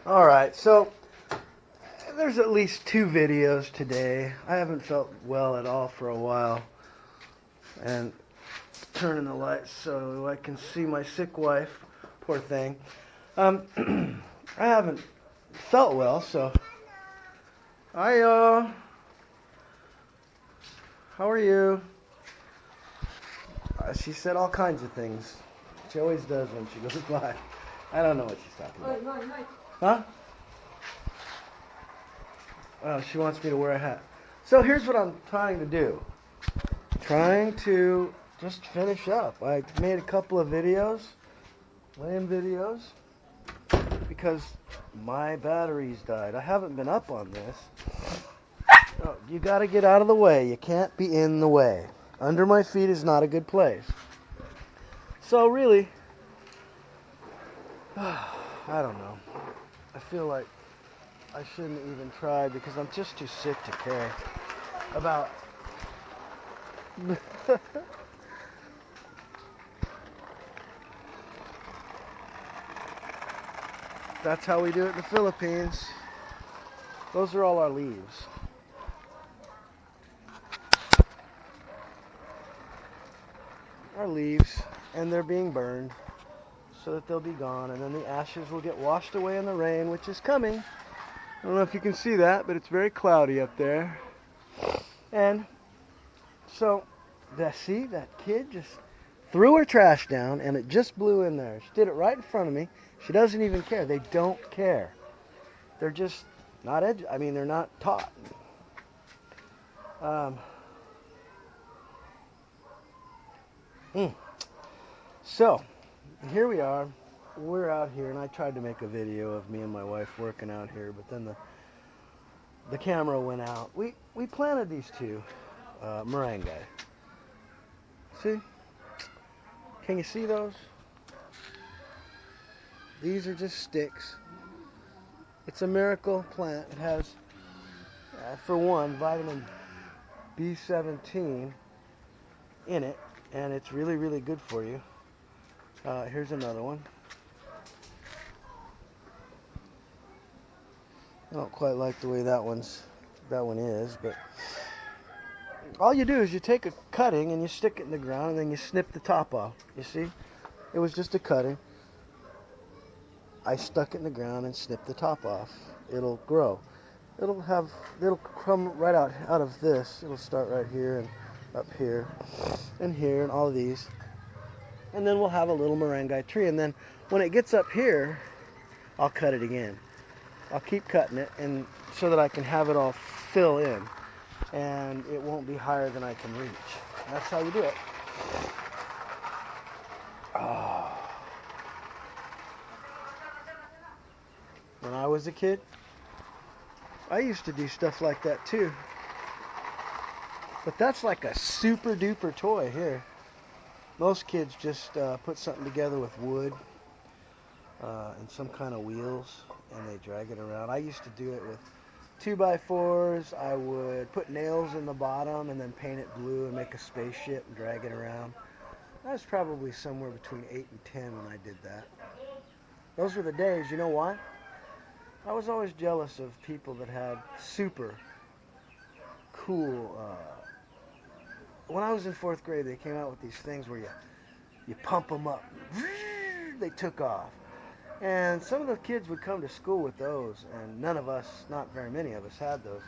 Alright, so there's at least 2 videos today. I haven't felt well at all for a while. And turning the lights so I can see my sick wife. Poor thing. I haven't felt well, so how are you? She said all kinds of things. She always does when she goes by. I don't know what she's talking about. Huh? Oh, she wants me to wear a hat. So here's what I'm trying to do. Trying to just finish up. I made a couple of videos, lame videos, because my batteries died. I haven't been up on this. Oh, you got to get out of the way. You can't be in the way. Under my feet is not a good place. So really, I don't know. I feel like I shouldn't even try because I'm just too sick to care about. That's how we do it in the Philippines. Those are all our leaves. Our leaves, and they're being burned so that they'll be gone, and then the ashes will get washed away in the rain, which is coming. I don't know if you can see that, but it's very cloudy up there. And so, see, that kid just threw her trash down, and it just blew in there. She did it right in front of me. She doesn't even care. They don't care. They're just not they're not taught. So, here we are. We're out here, and I tried to make a video of me and my wife working out here, but then the camera went out. We planted these 2 moringa. See? Can you see those? These are just sticks. It's a miracle plant. It has, for one, vitamin B17 in it, and it's really, really good for you. Here's another one. I don't quite like the way that one is, but all you do is you take a cutting and you stick it in the ground, and then you snip the top off. You see? It was just a cutting. I stuck it in the ground and snipped the top off. It'll grow. It'll come right out of this. It'll start right here and up here and all of these. And then we'll have a little moringa tree. And then when it gets up here, I'll cut it again. I'll keep cutting it and so that I can have it all fill in. And it won't be higher than I can reach. That's how you do it. Oh. When I was a kid, I used to do stuff like that too. But that's like a super duper toy here. Most kids just put something together with wood and some kind of wheels, and they drag it around. I used to do it with 2x4s. I would put nails in the bottom and then paint it blue and make a spaceship and drag it around. I was probably somewhere between 8 and 10 when I did that. Those were the days. You know why? I was always jealous of people that had super cool. When I was in 4th grade, they came out with these things where you pump them up. They took off. And some of the kids would come to school with those, and none of us, not very many of us, had those.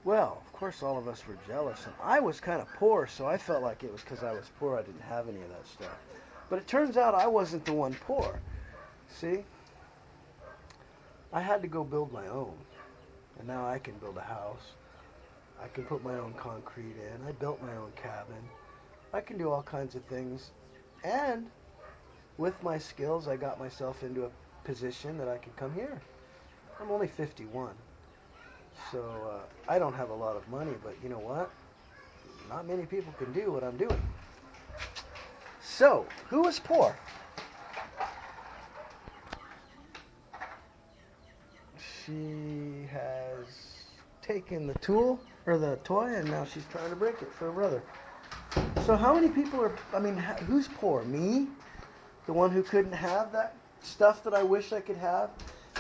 Well, of course, all of us were jealous, and I was kind of poor, so I felt like it was because I was poor I didn't have any of that stuff. But it turns out I wasn't the one poor. See? I had to go build my own, and now I can build a house. I can put my own concrete in. I built my own cabin. I can do all kinds of things, and with my skills, I got myself into a position that I could come here. I'm only 51, so I don't have a lot of money, but you know what? Not many people can do what I'm doing. So, who was poor? She has taken the tool, or the toy, and now she's trying to break it for her brother. So how many people are, who's poor? Me? The one who couldn't have that stuff that I wish I could have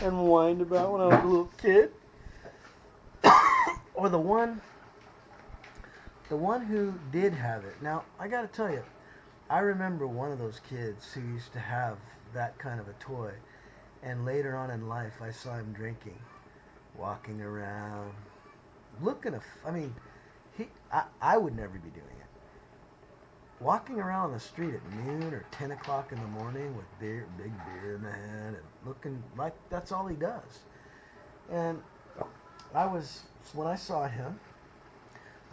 and whined about when I was a little kid? Or the one who did have it? Now, I got to tell you, I remember one of those kids who used to have that kind of a toy, and later on in life I saw him drinking, walking around, looking, I would never be doing it. Walking around on the street at noon or 10 o'clock in the morning with big beer in the hand and looking like that's all he does. And when I saw him,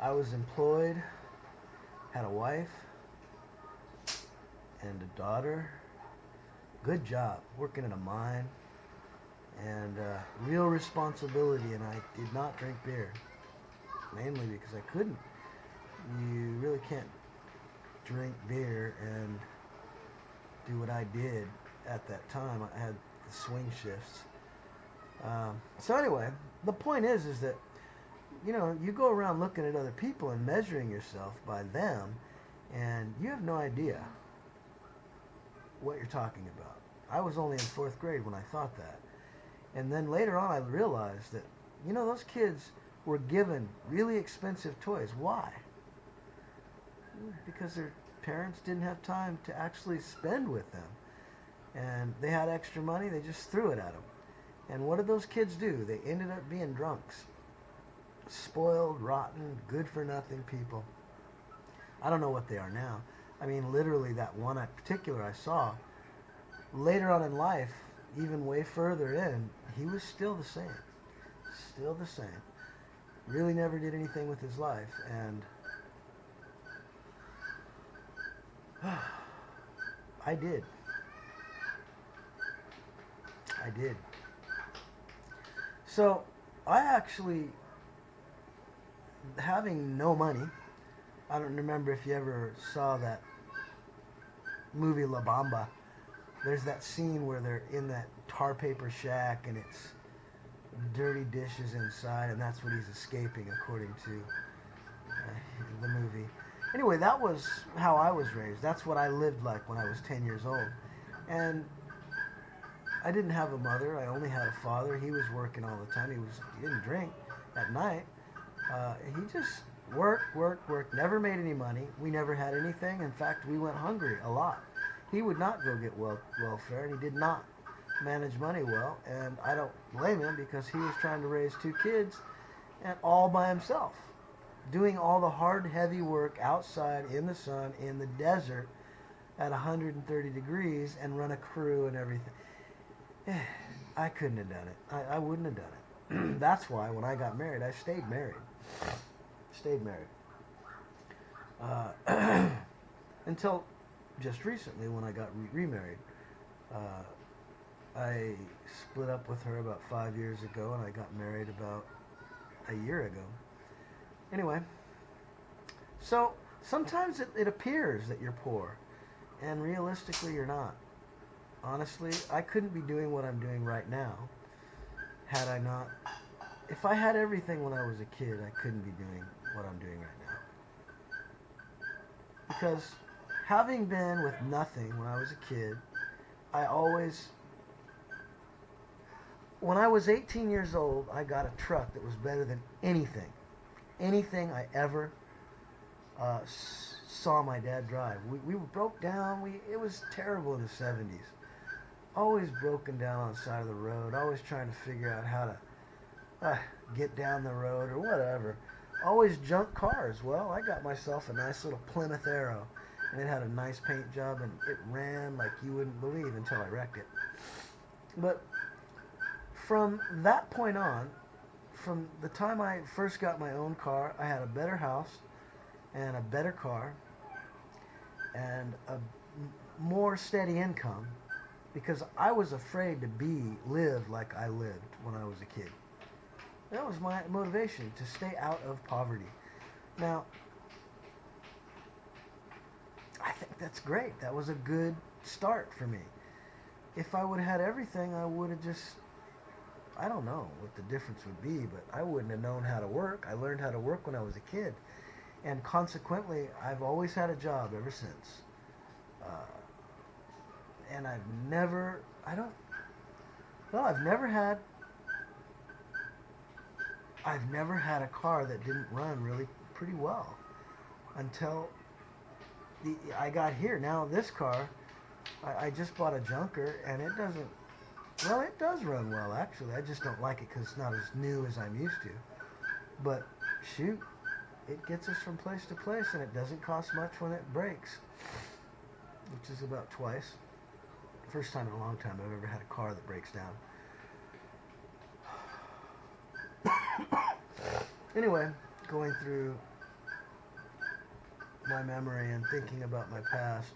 I was employed, had a wife and a daughter, good job, working in a mine, and real responsibility, and I did not drink beer, mainly because I couldn't. You really can't drink beer and do what I did at that time. I had the swing shifts. So anyway, the point is that, you go around looking at other people and measuring yourself by them, and you have no idea what you're talking about. I was only in 4th grade when I thought that. And then later on I realized that, those kids were given really expensive toys. Why? Because their parents didn't have time to actually spend with them. And they had extra money, they just threw it at them. And what did those kids do? They ended up being drunks. Spoiled, rotten, good-for-nothing people. I don't know what they are now. I mean, literally that one in particular I saw, later on in life, even way further in, he was still the same. Still the same. Really never did anything with his life. And I did. So, I actually, having no money, I don't remember if you ever saw that movie La Bamba. There's that scene where they're in that tar paper shack and it's dirty dishes inside, and that's what he's escaping, according to the movie. Anyway, that was how I was raised. That's what I lived like when I was 10 years old. And I didn't have a mother. I only had a father. He was working all the time. He didn't drink at night. He just worked, never made any money. We never had anything. In fact, we went hungry a lot. He would not go get welfare, and he did not manage money well. And I don't blame him, because he was trying to raise 2 kids and all by himself, doing all the hard, heavy work outside in the sun, in the desert, at 130 degrees, and run a crew and everything. I couldn't have done it. I wouldn't have done it. That's why when I got married, I stayed married. Until just recently when I got remarried. I split up with her about 5 years ago, and I got married about a year ago. Anyway, so sometimes it appears that you're poor, and realistically you're not. Honestly, I couldn't be doing what I'm doing right now had I not. If I had everything when I was a kid, I couldn't be doing what I'm doing right now. Because having been with nothing when I was a kid, when I was 18 years old, I got a truck that was better than anything I ever saw my dad drive. We broke down. It was terrible in the 70s. Always broken down on the side of the road. Always trying to figure out how to get down the road or whatever. Always junk cars. Well, I got myself a nice little Plymouth Arrow, and it had a nice paint job, and it ran like you wouldn't believe until I wrecked it. But from that point on, from the time I first got my own car, I had a better house and a better car and a more steady income, because I was afraid to live like I lived when I was a kid. That was my motivation, to stay out of poverty. Now, I think that's great. That was a good start for me. If I would have had everything, I would have just, I don't know what the difference would be, but I wouldn't have known how to work. I learned how to work when I was a kid. And consequently, I've always had a job ever since. and I've never had a car that didn't run really pretty well until I got here. Now this car, I just bought a junker, and it doesn't. Well, it does run well actually. I just don't like it because it's not as new as I'm used to. But shoot, it gets us from place to place, and it doesn't cost much when it breaks, which is about twice. First time in a long time I've ever had a car that breaks down. Anyway, going through my memory and thinking about my past,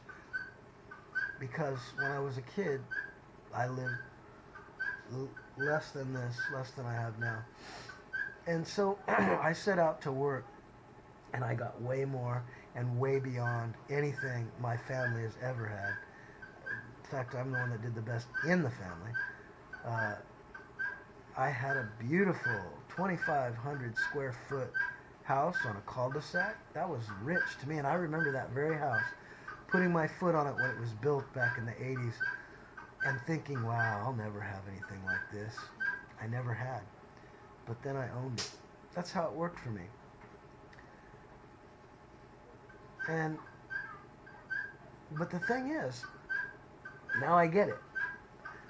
because when I was a kid, I lived less than I have now. And so I set out to work, and I got way more and way beyond anything my family has ever had. In fact, I'm the one that did the best in the family. I had a beautiful 2,500 square foot house on a cul-de-sac. That was rich to me, and I remember that very house, putting my foot on it when it was built back in the 80s, and thinking, wow, I'll never have anything like this. I never had. But then I owned it. That's how it worked for me. But the thing is, now I get it.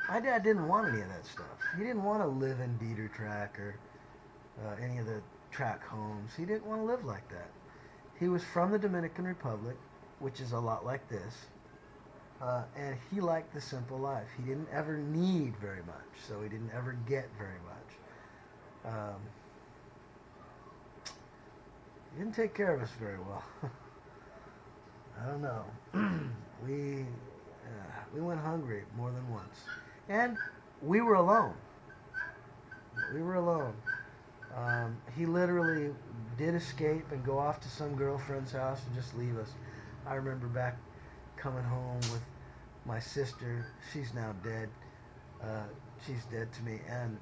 My dad didn't want any of that stuff. He didn't want to live in Dieter Track or any of the track homes. He didn't want to live like that. He was from the Dominican Republic, which is a lot like this, and he liked the simple life. He didn't ever need very much, so he didn't ever get very much. He didn't take care of us very well. I don't know. We went hungry more than once. And we were alone. He literally did escape and go off to some girlfriend's house and just leave us. I remember back coming home with my sister. She's now dead. She's dead to me. And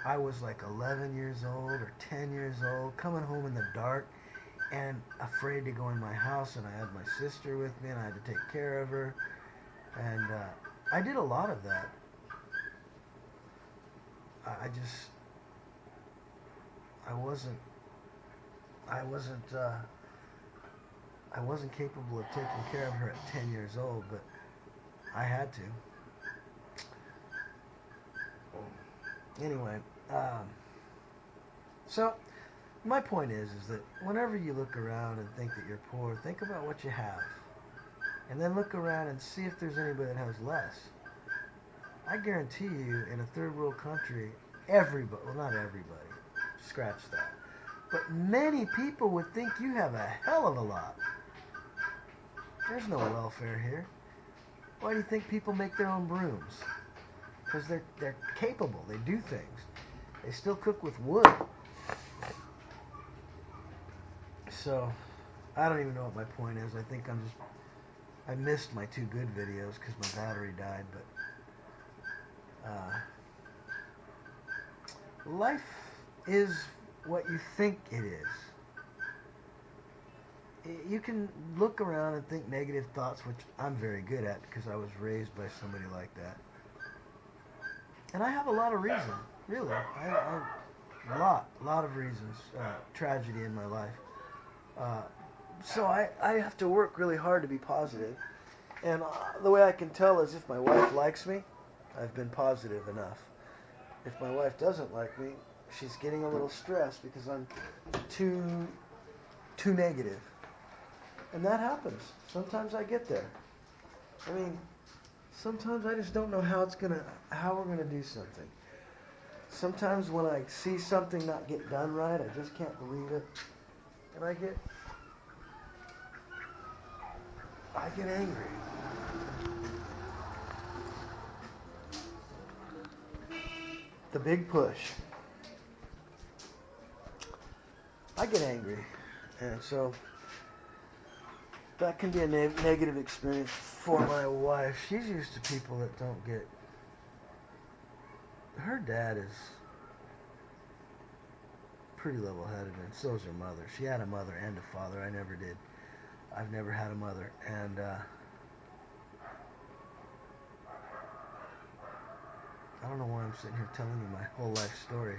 I was like 11 years old or 10 years old, coming home in the dark and afraid to go in my house. And I had my sister with me, and I had to take care of her. And I did a lot of that. I wasn't capable of taking care of her at 10 years old, but I had to. Anyway, so my point is that whenever you look around and think that you're poor, think about what you have. And then look around and see if there's anybody that has less. I guarantee you, in a third world country, everybody, well, not everybody, scratch that, but many people would think you have a hell of a lot. There's no welfare here. Why do you think people make their own brooms? Because they're capable. They do things. They still cook with wood. So, I don't even know what my point is. I think I missed my 2 good videos because my battery died, but life is what you think it is. You can look around and think negative thoughts, which I'm very good at because I was raised by somebody like that. And I have a lot of reason, really. A lot of reasons, tragedy in my life. So I have to work really hard to be positive. And the way I can tell is if my wife likes me, I've been positive enough. If my wife doesn't like me, she's getting a little stressed because I'm too negative. And that happens. Sometimes I get there. I mean, sometimes I just don't know how we're gonna do something. Sometimes when I see something not get done right, I just can't believe it. And I get angry. The big push. I get angry. And so that can be a negative experience for my wife. She's used to people that don't get... Her dad is pretty level-headed, and so is her mother. She had a mother and a father. I never did. I've never had a mother. And I'm sitting here telling you my whole life story.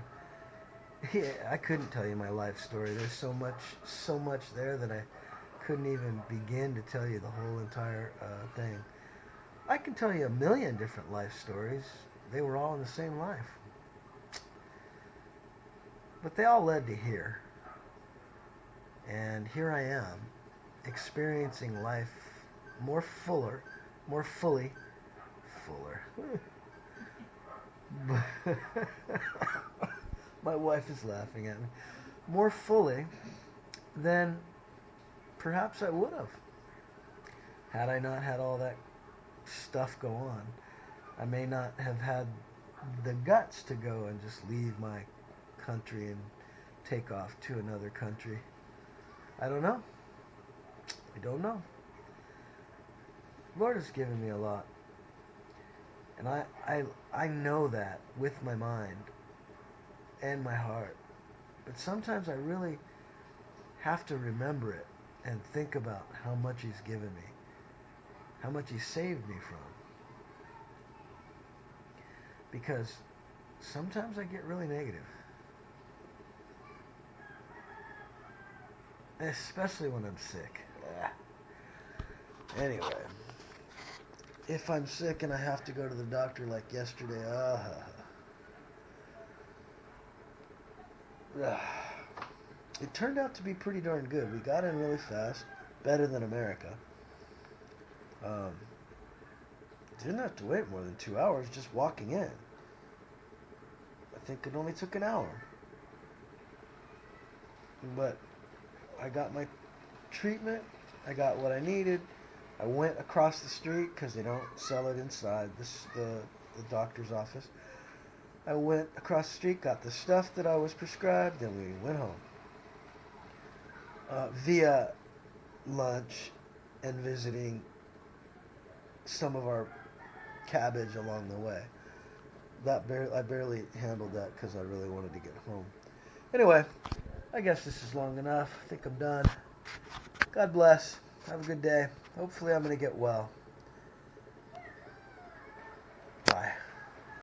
Yeah, I couldn't tell you my life story. There's so much there that I couldn't even begin to tell you the whole entire thing. I can tell you a million different life stories. They were all in the same life. But they all led to here. And here I am, experiencing life more fully. My wife is laughing at me. More fully than perhaps I would have. Had I not had all that stuff go on, I may not have had the guts to go and just leave my country and take off to another country. I don't know. I don't know. Lord has given me a lot. And I know that with my mind and my heart. But sometimes I really have to remember it and think about how much He's given me, how much He saved me from. Because sometimes I get really negative. Especially when I'm sick. Anyway, if I'm sick and I have to go to the doctor like yesterday, it turned out to be pretty darn good. We got in really fast, better than America. Didn't have to wait more than 2 hours just walking in. I think it only took an hour. But I got my treatment. I got what I needed. I went across the street because they don't sell it inside the doctor's office. I went across the street, got the stuff that I was prescribed, then we went home. Via lunch and visiting some of our cabbage along the way. I barely handled that because I really wanted to get home. Anyway, I guess this is long enough. I think I'm done. God bless. Have a good day. Hopefully I'm going to get well.